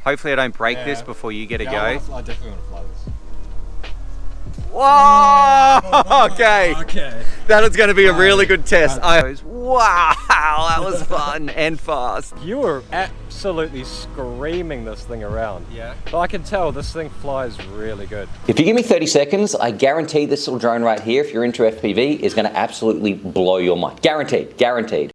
Hopefully I don't break this before you get a go. I definitely want to fly this. Whoa! Okay. Okay. That was going to be a really good test. Wow, that was fun and fast. You were absolutely screaming this thing around. Yeah. But I can tell this thing flies really good. If you give me 30 seconds, I guarantee this little drone right here, if you're into FPV, is going to absolutely blow your mind. Guaranteed, guaranteed.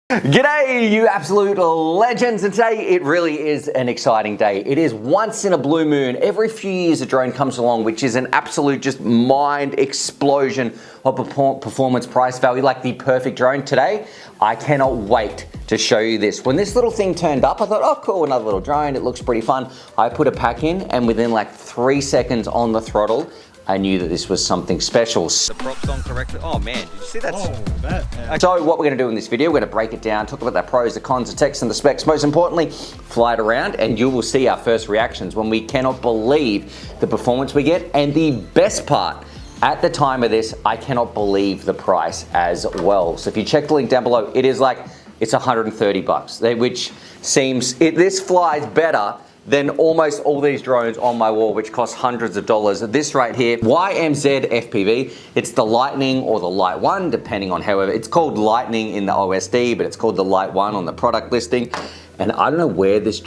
G'day, you absolute legends, and today it really is an exciting day. It is once in a blue moon. Every few years a drone comes along which is an absolute just mind explosion of performance price value, like the perfect drone. Today, I cannot wait to show you this. When this little thing turned up, I thought, oh cool, another little drone, it looks pretty fun. I put a pack in and within like 3 seconds on the throttle, I knew that this was something special. The props on correctly. Oh man, did you see that? Yeah. So what we're gonna do in this video, we're gonna break it down, talk about the pros, the cons, the techs, and the specs. Most importantly, fly it around and you will see our first reactions when we cannot believe the performance we get. And the best part, at the time of this, I cannot believe the price as well. So if you check the link down below, it is like, it's 130 bucks, which seems, this flies better than almost all these drones on my wall, which cost hundreds of dollars. This right here, YMZ FPV, it's the Lightning or the Light 1, depending on however, it's called Lightning in the OSD, but it's called the Light 1 on the product listing. And I don't know where this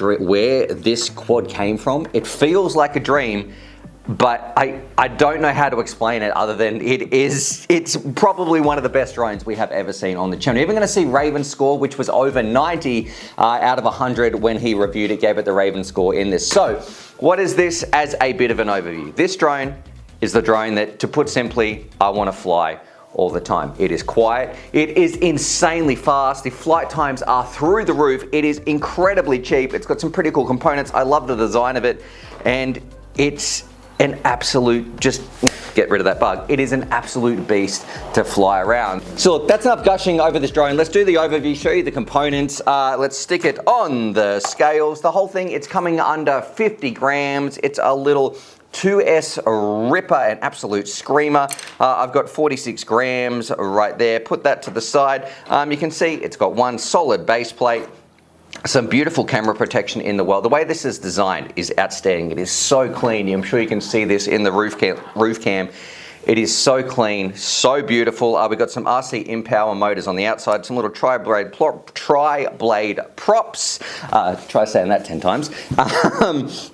quad came from. It feels like a dream, but I don't know how to explain it other than it's probably one of the best drones we have ever seen on the channel. You're even gonna see Raven's score, which was over 90 out of 100 when he reviewed it, gave it the Raven score in this. So what is this as a bit of an overview? This drone is the drone that, to put simply, I wanna fly all the time. It is quiet, it is insanely fast, the flight times are through the roof, it is incredibly cheap, it's got some pretty cool components, I love the design of it, and it's an absolute, just get rid of that bug. It is an absolute beast to fly around. So look, that's enough gushing over this drone. Let's do the overview, show you the components. Let's stick it on the scales. The whole thing, it's coming under 50 grams. It's a little 2S ripper, an absolute screamer. I've got 46 grams right there. Put that to the side. You can see it's got one solid base plate. Some beautiful camera protection in the world. The way this is designed is outstanding. It is so clean. I'm sure you can see this in the roof cam. It is so clean, so beautiful. We've got some RC Impower motors on the outside, some little tri-blade props. Try saying that 10 times.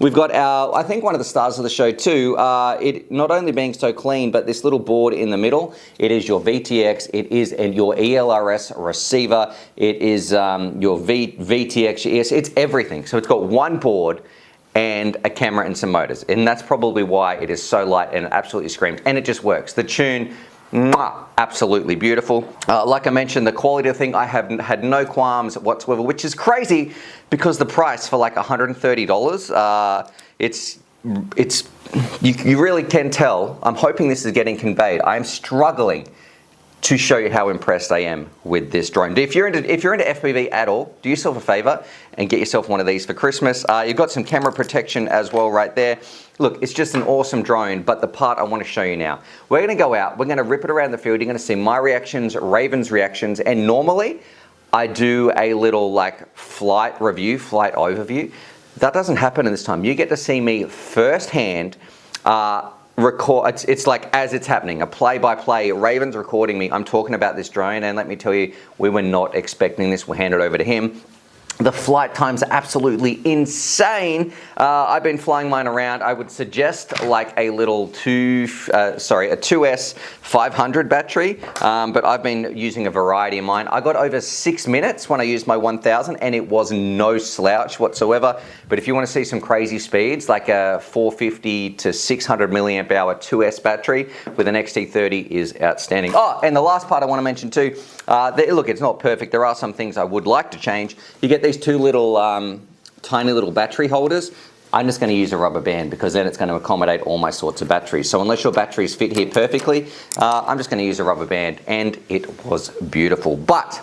We've got our, I think one of the stars of the show too, it not only being so clean, but this little board in the middle, it is your VTX, it is your ELRS receiver, it is your VTX, it's everything. So it's got one board and a camera and some motors. And that's probably why it is so light and absolutely screams. And it just works. The tune, absolutely beautiful. Like I mentioned, the quality of the thing, I have had no qualms whatsoever, which is crazy because the price for like $130, you really can tell. I'm hoping this is getting conveyed. I'm struggling to show you how impressed I am with this drone. If you're into FPV at all, do yourself a favor and get yourself one of these for Christmas. You've got some camera protection as well right there. Look, it's just an awesome drone, but the part I want to show you now. We're gonna go out, we're gonna rip it around the field, you're gonna see my reactions, Raven's reactions, and normally I do a little like flight review, flight overview. That doesn't happen in this time. You get to see me firsthand, record, it's like as it's happening, a play-by-play. Raven's recording me, I'm talking about this drone, and let me tell you, we were not expecting this. We'll hand it over to him. The flight times are absolutely insane. I've been flying mine around. I would suggest like a little a 2S 500 battery, but I've been using a variety of mine. I got over 6 minutes when I used my 1000 and it was no slouch whatsoever. But if you want to see some crazy speeds, like a 450 to 600 milliamp hour 2S battery with an XT30 is outstanding. Oh, and the last part I want to mention too, look, it's not perfect. There are some things I would like to change. You get these two little tiny little battery holders. I'm just going to use a rubber band because then it's going to accommodate all my sorts of batteries. So unless your batteries fit here perfectly, I'm just going to use a rubber band, and it was beautiful. But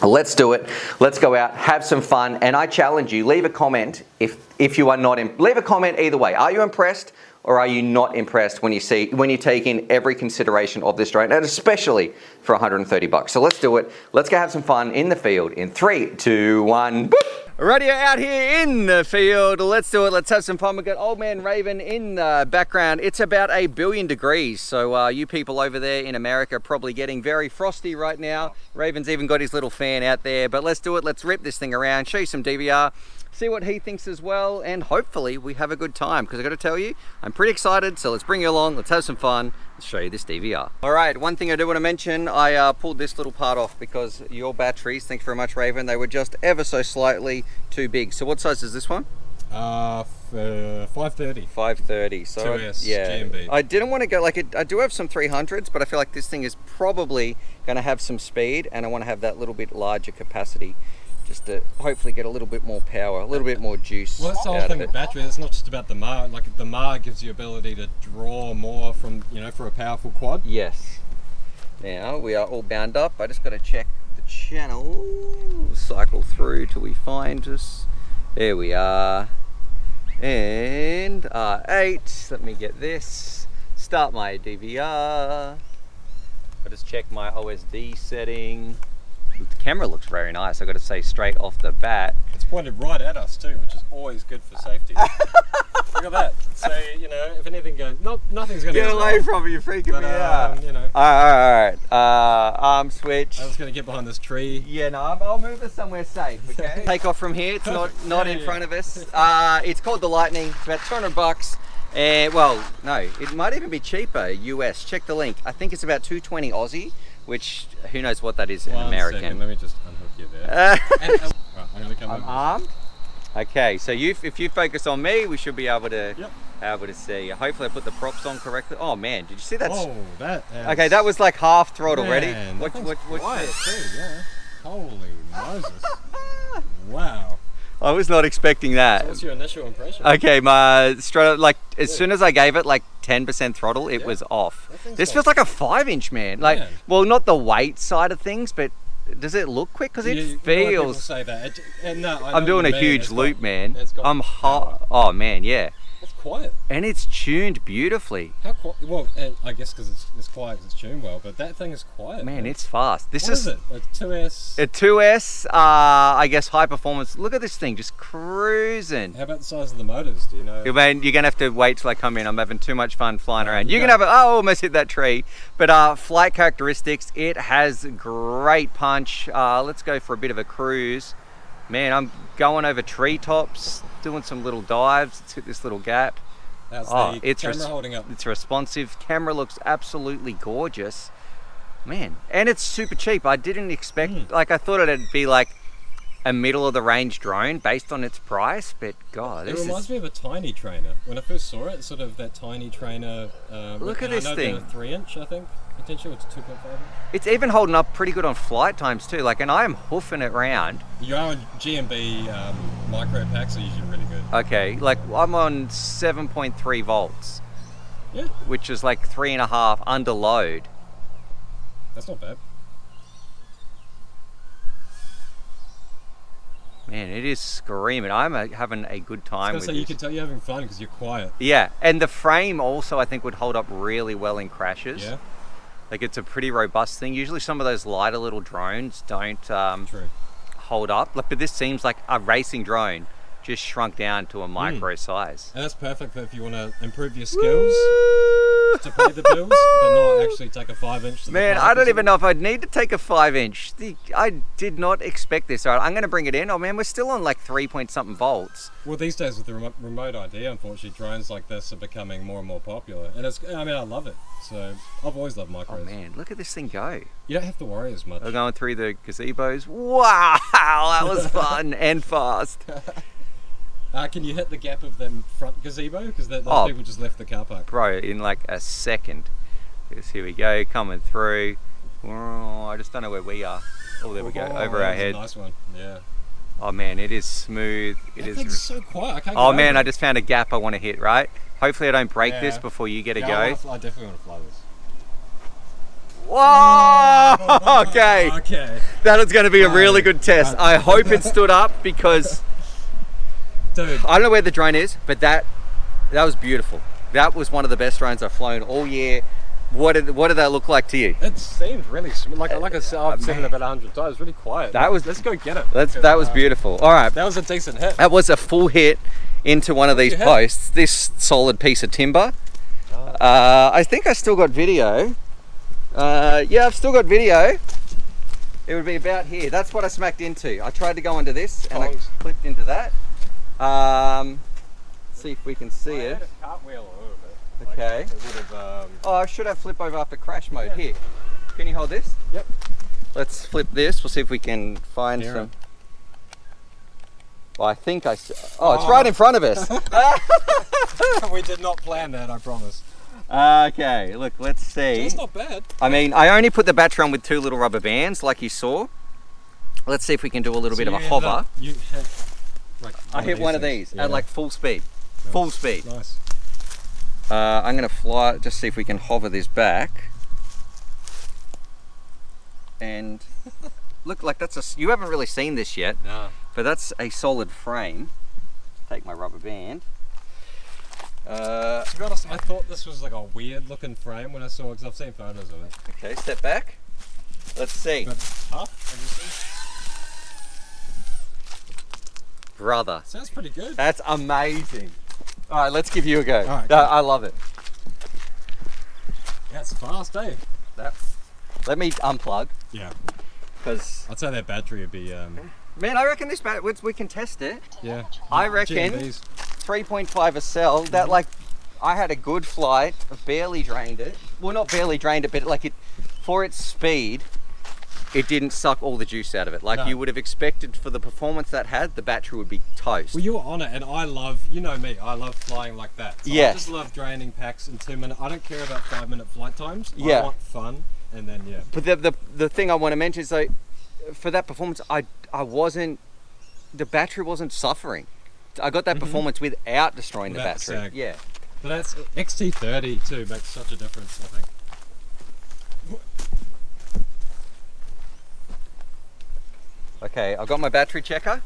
let's do it. Let's go out, have some fun, and I challenge you, leave a comment if you are not leave a comment either way. Are you impressed or are you not impressed when you take in every consideration of this drone, and especially for 130 bucks? So let's do it. Let's go have some fun in the field in 3, 2, 1, boop. Radio out here in the field. Let's do it. Let's have some fun. We've got Old Man Raven in the background. It's about 1 billion degrees. So you people over there in America are probably getting very frosty right now. Raven's even got his little fan out there. But let's do it. Let's rip this thing around, show you some DVR, see what he thinks as well, and hopefully we have a good time, because I got to tell you, I'm pretty excited. So let's bring you along. Let's have some fun. Let's show you this DVR. All right, one thing I do want to mention, I pulled this little part off because your batteries, thanks very much Raven, they were just ever so slightly too big. So what size is this one? 530. 530. So 2S, yeah, GMB. I didn't want to go like it. I do have some 300s, but I feel like this thing is probably going to have some speed, and I want to have that little bit larger capacity, just to hopefully get a little bit more power, a little bit more juice. Well, that's the whole thing with battery. It's not just about the MAR. Like the MAR gives you ability to draw more from, for a powerful quad. Yes. Now we are all bound up. I just got to check the channel. Cycle through till we find us. There we are. And R8. Let me get this. Start my DVR. I just check my OSD setting. The camera looks very nice, I got to say straight off the bat. It's pointed right at us too, which is always good for safety. Look at that. So, if anything goes, nothing's going to get away from me, you're freaking me out. All right. Arm switch. I was going to get behind this tree. Yeah, no, I'll move us somewhere safe, okay? Take off from here, it's not in front of us. It's called the Lightning, it's about 200 bucks. Well, no, it might even be cheaper, US. Check the link. I think it's about 220 Aussie. Which, who knows what that is in American. Second, let me just unhook you there. Right, I'm going to come I'm armed. Okay, so if you focus on me, we should be able to see. Hopefully I put the props on correctly. Oh man, did you see that? Oh, that. Okay, that was like half throttle. Ready? What's quiet too, yeah. Holy Moses. Wow. I was not expecting that. So what's your initial impression? Okay, my straight up, like as soon as I gave it like 10% throttle, it was off. This feels like a 5-inch, man. Like, well, not the weight side of things, but does it look quick? Because it feels. Say that. I'm doing a huge loop, man. I'm hot. Power. Oh man, yeah. It's quiet. And it's tuned beautifully. How quiet? Well, I guess because it's quiet, it's tuned well. But that thing is quiet. Man, it's fast. This is it? A 2S. A 2S. I guess high performance. Look at this thing, just cruising. How about the size of the motors? Do you know? Man, you're gonna have to wait till I come in. I'm having too much fun flying around. You can have I almost hit that tree. But flight characteristics, it has great punch. Let's go for a bit of a cruise. Man, I'm going over treetops, doing some little dives. Let's hit this little gap. How's the camera holding up? It's responsive. Camera looks absolutely gorgeous. Man, and it's super cheap. I didn't expect, like I thought it'd be like a middle of the range drone based on its price, but God, it reminds me of a tiny trainer. When I first saw it, sort of that tiny trainer. Look at this thing. 3-inch, I think. Potential, it's 2.5 inch. It's even holding up pretty good on flight times too. Like, and I am hoofing it round. Your GMB micro packs are usually really good. Okay, like I'm on 7.3 volts. Yeah. Which is like 3.5 under load. That's not bad. Man, it is screaming. I'm having a good time with this. You can tell you're having fun because you're quiet. Yeah, and the frame also I think would hold up really well in crashes. Yeah. Like it's a pretty robust thing. Usually some of those lighter little drones don't hold up. But this seems like a racing drone just shrunk down to a micro size. And that's perfect for if you want to improve your skills to pay the bills, but not actually take a 5-inch. Man, I don't even know if I'd need to take a 5-inch. I did not expect this. All right, I'm going to bring it in. Oh man, we're still on like 3-point-something volts. Well, these days with the remote ID, unfortunately, drones like this are becoming more and more popular. And I love it. So I've always loved micros. Oh man, look at this thing go. You don't have to worry as much. We're going through the gazebos. Wow, that was fun and fast. Can you hit the gap of the front gazebo? Because those people just left the car park. Bro, in like a second. Here we go, coming through. Oh, I just don't know where we are. Oh, there we go, over our head. Nice one, yeah. Oh man, it is smooth. It is so quiet. I can't oh man, I just found a gap I want to hit, right? Hopefully I don't break this before you get a go. I definitely want to fly this. Whoa! Okay. Okay. That is going to be a really good test. I hope it stood up because... Dude. I don't know where the drone is, but that was beautiful. That was one of the best drones I've flown all year. What did that look like to you? It seemed really like I said, I've said it about 100 times. Really quiet. Let's go get it. That was beautiful. All right, that was a decent hit. that was a full hit into one of these posts. This solid piece of timber. I think I still got video. Yeah, I've still got video. It would be about here. That's what I smacked into. I tried to go into this and I clipped into that. See if we can see it. I had a cartwheel a little bit. Okay. Like, it would have, Oh, I should have flip over after crash mode. Here. Can you hold this? Yep. Let's flip this. We'll see if we can find some. Well, I think I. Oh, it's right in front of us. We did not plan that, I promise. Okay, look, let's see. It's not bad. I mean, I only put the battery on with 2 little rubber bands, like you saw. Let's see if we can do a little bit of a hover. You hit, like, I hit one of these at like full speed. Nice. Full speed. Nice. I'm going to fly, just see if we can hover this back. And look, like you haven't really seen this yet, No. but that's a solid frame. Take my rubber band. To be honest, I thought this was like a weird looking frame when I saw it, because I've seen photos of it. Okay, step back. Let's see. But it's tough, obviously. Brother. Sounds pretty good. That's amazing. All right, let's give you a go. All right, No, cool. I love it. Yeah, it's fast, eh? Let me unplug, Yeah. because I'd say that battery would be, man, I reckon this battery, we can test it. yeah. I reckon GMBs. 3.5 a cell. That I had a good flight. I barely drained it. Well, not barely drained it, but for its speed, it didn't suck all the juice out of it. Like No. you would have expected for the performance that had, the battery would be toast. Well, you were on it, and I love, you know me, I love flying like that. So Yeah. I just love draining packs in 2 minutes. I don't care about 5-minute flight times. Yeah. I want fun, and then, yeah. But the thing I want to mention is like, for that performance, the battery wasn't suffering. I got that performance without destroying the Without battery. sag. Yeah. But that's XT30 too, makes such a difference, I think. Okay, I've got my battery checker.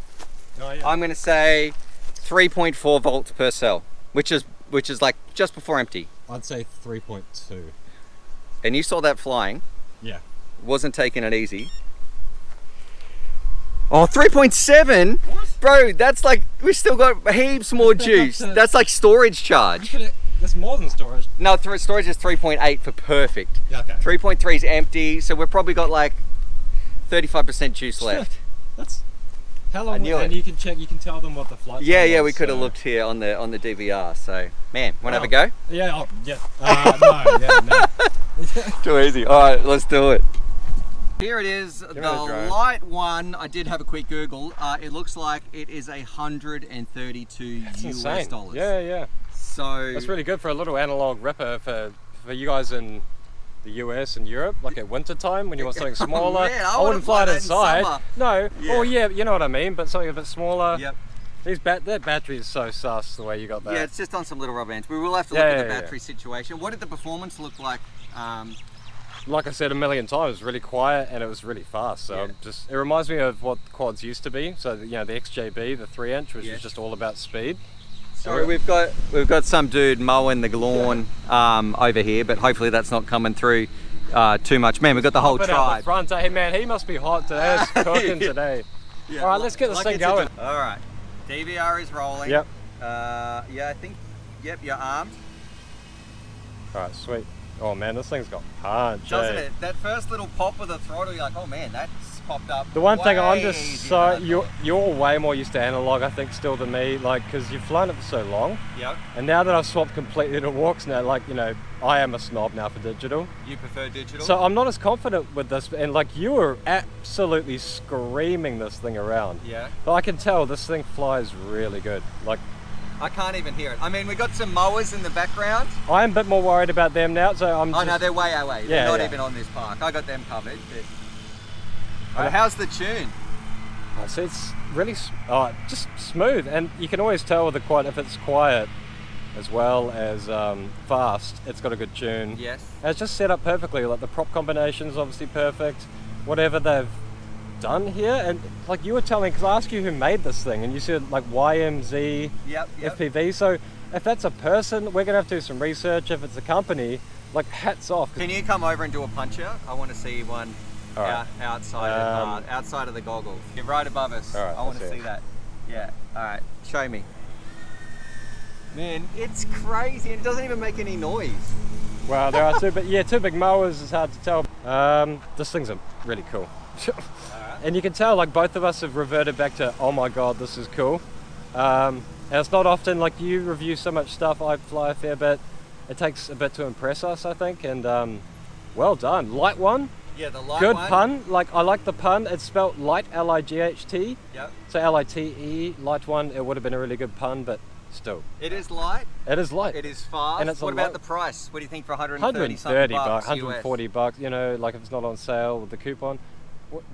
Oh, yeah. I'm going to say 3.4 volts per cell, which is like just before empty. I'd say 3.2. And you saw that flying. Yeah. Wasn't taking it easy. Oh, 3.7? What? Bro, that's like, we still got heaps more juice. That's like storage charge. That's more than storage. No, storage is 3.8 for perfect. Yeah, okay. 3.3 is empty, so we've probably got like 35% juice left. That's how long. I knew and it. you can check. You can tell them what the flight. Yeah, time yeah, was, we could have so- looked here on the DVR. So, man, want to have a Wow. go? Yeah. Oh, yeah. No. Yeah. No. Too easy. All right, let's do it. Here it is, the me the drone. light one. I did have a quick Google. It looks like it is $132 US Insane. dollars. Yeah, yeah. So That's really good for a little analog ripper for you guys in the US and Europe, like at winter time when you want something smaller. man, I I wouldn't fly it that in inside. summer. No. Yeah. Oh yeah, you know what I mean, but something a bit smaller. Yep. That battery is so sus the way you got that. Yeah, it's just on some little rubber bands. We will have to Yeah, look at yeah, the battery situation. What did the performance look like? Like I said a million times, it was really quiet and it was really fast. So Yeah. it reminds me of what quads used to be. So you know the XJB, the 3-inch, which Yeah. was just all about speed. Sorry, we've got some dude mowing the lawn over here, but hopefully that's not coming through too much. Man, we've got the whole But out the tribe. front, hey man, he must be hot today. It's cooking Yeah. today. Yeah, All right, let's get this thing going. All right, DVR is rolling. Yep. Yeah, I think. Yep, you're armed. All right, sweet. Oh man, this thing's got punch. Doesn't eh? it? That first little pop of the throttle, you're like, oh man, that's popped up. The one thing I'm way just easier so than I thought. you're way more used to analog, I think, still than me. Like, because you've flown it for so long, Yep. and now that I've swapped completely to walks now, like you know, I am a snob now for digital. You prefer digital? So I'm not as confident with this, and like you were absolutely screaming this thing around. yeah. But I can tell this thing flies really good. Like I can't even hear it. I mean, we got some mowers in the background. I'm a bit more worried about them now, so I'm Oh just, no, they're way away. Yeah, They're not yeah. even on this park. I got them covered. But... how's the tune? Oh, so it's really just smooth, and you can always tell with the quad if it's quiet as well as fast. It's got a good tune. Yes. And it's just set up perfectly. Like the prop combination's obviously perfect. Whatever they've done here, and like you were telling, because I asked you who made this thing, and you said like YMZ Yep. FPV. So if that's a person, we're gonna have to do some research. If it's a company, like hats off. Can you come over and do a punch out? I want to see one All right. outside of the goggles. You're right above us. All right, I want to let's see see that. Yeah. All right. Show me. Man, it's crazy. It doesn't even make any noise. Well, there are two big mowers. It's hard to tell. This thing's really cool. And you can tell like both of us have reverted back to, oh my god, this is cool. And it's not often, like you review so much stuff, I fly a fair bit. It takes a bit to impress us, I think, and well done. Light one. Yeah, the light Good one. pun. Like I like the pun. It's spelled light, L-I-G-H-T. Yep. So L-I-T-E, light one. It would have been a really good pun, but still. It is light. It is light. It is fast. And it's what a about light- the price? What do you think for 130 130 bucks, US? 140 bucks, you know, like if it's not on sale with the coupon,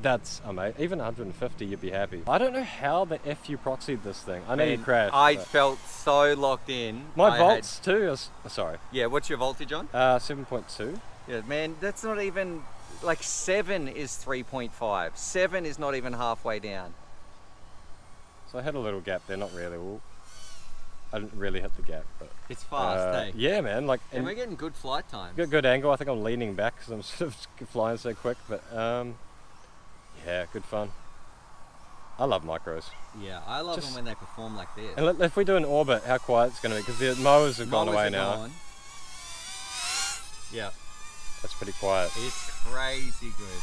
that's amazing. Even 150, you'd be happy. I don't know how the F you proxied this thing. I know you Man, crashed. I but felt so locked in. my volts too. Sorry, Yeah, what's your voltage on? 7.2. Yeah, man, that's not even, like 7 is 3.5. 7 is not even halfway down. So I had a little gap there, not really. Well, I didn't really hit the gap, but It's fast, eh? yeah, man. Like, And we're getting good flight times. good angle. I think I'm leaning back because I'm sort of flying so quick, but yeah, good fun. I love micros. Yeah, I love Just- them when they perform like this. And if we do an orbit, how quiet it's going to be, because the mowers have gone Mowers away are now. gone. Yeah, That's pretty quiet. it's crazy good.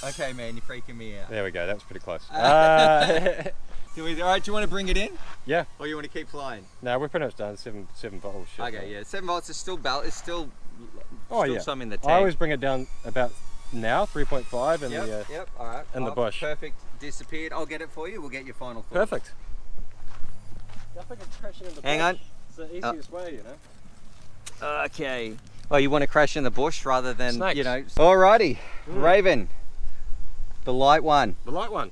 Okay, man, you're freaking me out. There we go. That was pretty close. All right, do you want to bring it in? Yeah. Or you want to keep flying? No, we're pretty much done. Seven volts. Shit, Okay, yeah, 7 volts is still still Oh yeah. some in the tank. I always bring it down about now, 3.5, and Yep, yep, all right. in the bush. Perfect, disappeared. I'll get it for you. We'll get your final thoughts. perfect. I think it's crashing in the Hang on. It's the easiest way, you know. Okay. Oh, you want to crash in the bush rather than, Snakes. you know. Alrighty, Raven, the light one. The light one.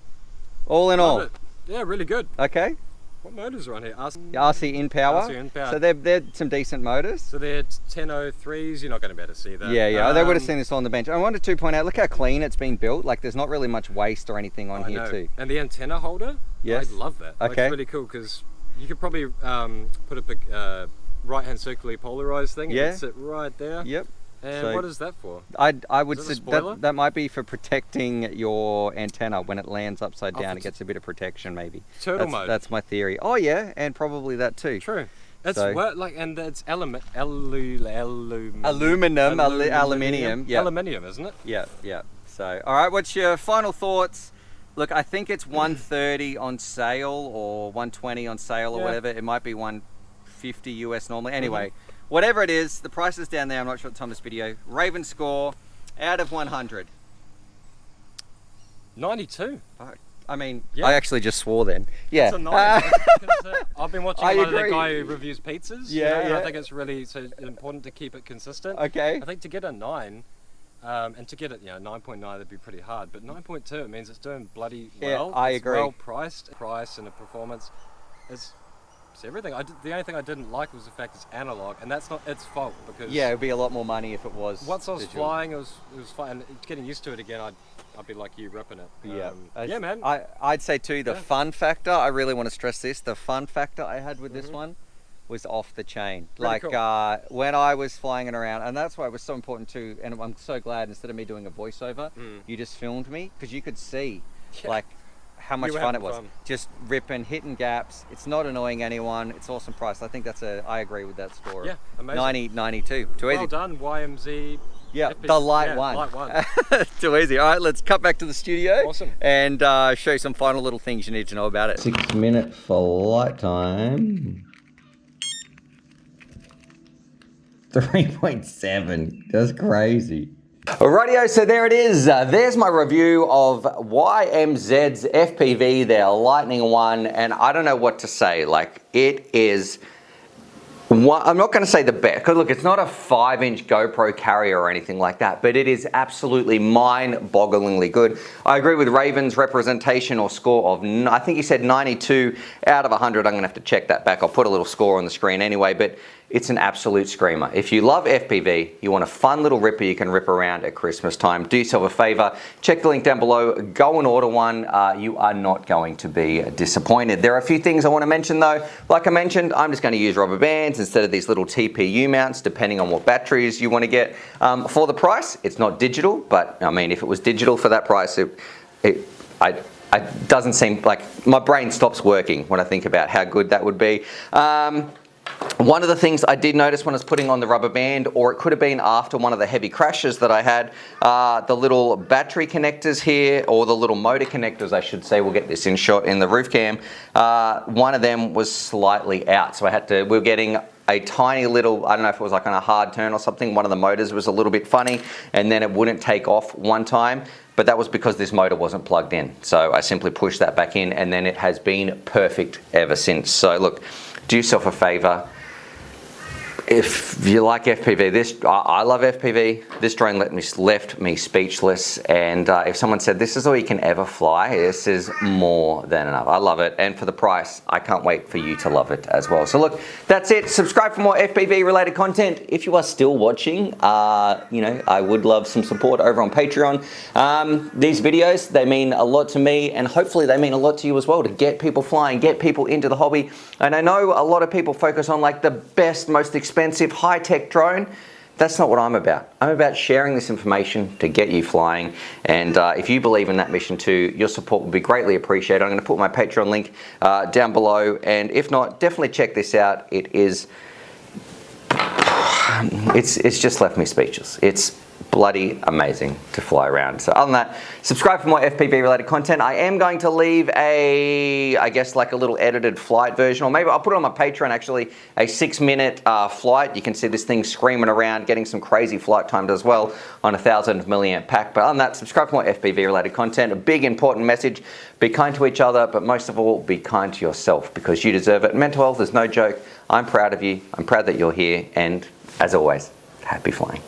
All in Love all. it. Yeah, really good. Okay. What motors are on here? RC in power. RC in power. So they're some decent motors. So they're 1003s. You're not going to be able to see that. Yeah. They would have seen this on the bench. I wanted to point out, look how clean it's been built. Like there's not really much waste or anything on I here know. too. And the antenna holder. Yes. I love that. Like, Okay. it's really cool because you could probably put a big right-hand circularly polarized thing. Yeah. It could sit right there. Yep. And So- what is that for? I would Is it a say spoiler? that might be for protecting your antenna when it lands upside Oh, down. for It gets a bit of protection maybe. Turtle mode. That's my theory. Oh yeah, and probably that too. True. It's So- and it's aluminium. Aluminium. Yeah. Aluminium, isn't it? Yeah. So, all right, what's your final thoughts? Look, I think it's 130 on sale or 120 on sale or Yeah. whatever. It might be 150 US normally. Anyway, whatever it is, the price is down there. I'm not sure at the time of this video. Raven score out of 100. 92. I mean, Yeah. I actually just swore then. Yeah. It's a 90. Because, I've been watching I a lot of agree. the guy who reviews pizzas. Yeah, and yeah. I think it's really important to keep it consistent. Okay. I think to get a 9, and to get it, 9.9, that'd be pretty hard. But 9.2, it means it's doing bloody Yeah, well. I It's agree. well priced. Price and the performance is everything. The only thing I didn't like was the fact it's analog, and that's not its fault because Yeah, it'd be a lot more money if it was. once I was digital. flying, it was fine. And getting used to it again, I'd be like you ripping it. Yeah. Yeah, man. I'd say too, the Yeah. fun factor, I really want to stress this, the fun factor I had with this one was off the chain. Really Like cool. when I was flying it around, and that's why it was so important too, and I'm so glad instead of me doing a voiceover, you just filmed me, because you could see Yeah. like how much You were fun it having was. fun. Just ripping, hitting gaps. It's not annoying anyone. It's awesome price. I think I agree with that score. Yeah, amazing. 92. Too Well easy. done, YMZ. Yeah, FP the light yeah, one. Light one. Too easy. All right, let's cut back to the studio. Awesome. And show you some final little things you need to know about it. 6-minute flight time. 3.7. That's crazy. Alrighty, so there it is. There's my review of YMZ's FPV, their Lightning One, and I don't know what to say. Like, it is I'm not going to say the best, because look, it's not a 5-inch GoPro carrier or anything like that, but it is absolutely mind-bogglingly good. I agree with Raven's representation or score of, I think he said 92 out of 100. I'm going to have to check that back. I'll put a little score on the screen anyway, but it's an absolute screamer. If you love FPV, you want a fun little ripper you can rip around at Christmas time, do yourself a favor, check the link down below, go and order one. You are not going to be disappointed. There are a few things I want to mention though. Like I mentioned, I'm just going to use rubber bands instead of these little TPU mounts, depending on what batteries you want to get. For the price, it's not digital, but I mean, if it was digital for that price, it doesn't seem like, my brain stops working when I think about how good that would be. One of the things I did notice when I was putting on the rubber band, or it could have been after one of the heavy crashes that I had, the little battery connectors here, or the little motor connectors I should say, we'll get this in shot in the roof cam, one of them was slightly out, so we were getting a tiny little, I don't know if it was like on a hard turn or something, one of the motors was a little bit funny, and then it wouldn't take off one time, but that was because this motor wasn't plugged in. So I simply pushed that back in, and then it has been perfect ever since. So look, do yourself a favor. If you like FPV, I love FPV. This drone left me speechless. And if someone said this is all you can ever fly, this is more than enough. I love it, and for the price, I can't wait for you to love it as well. So look, that's it. Subscribe for more FPV related content. If you are still watching, you know, I would love some support over on Patreon. These videos, they mean a lot to me, and hopefully they mean a lot to you as well, to get people flying, get people into the hobby. And I know a lot of people focus on like the best, most expensive, high-tech drone. That's not what I'm about. I'm about sharing this information to get you flying. And if you believe in that mission too, your support will be greatly appreciated. I'm going to put my Patreon link down below. And if not, definitely check this out. It's just left me speechless. It's bloody amazing to fly around. So other than that, subscribe for more FPV related content. I am going to leave I guess like a little edited flight version, or maybe I'll put it on my Patreon actually, a 6-minute flight. You can see this thing screaming around, getting some crazy flight times as well on a 1000 milliamp pack. But other than that, subscribe for more FPV related content. A big important message, be kind to each other, but most of all, be kind to yourself, because you deserve it. Mental health is no joke. I'm proud of you. I'm proud that you're here. And as always, happy flying.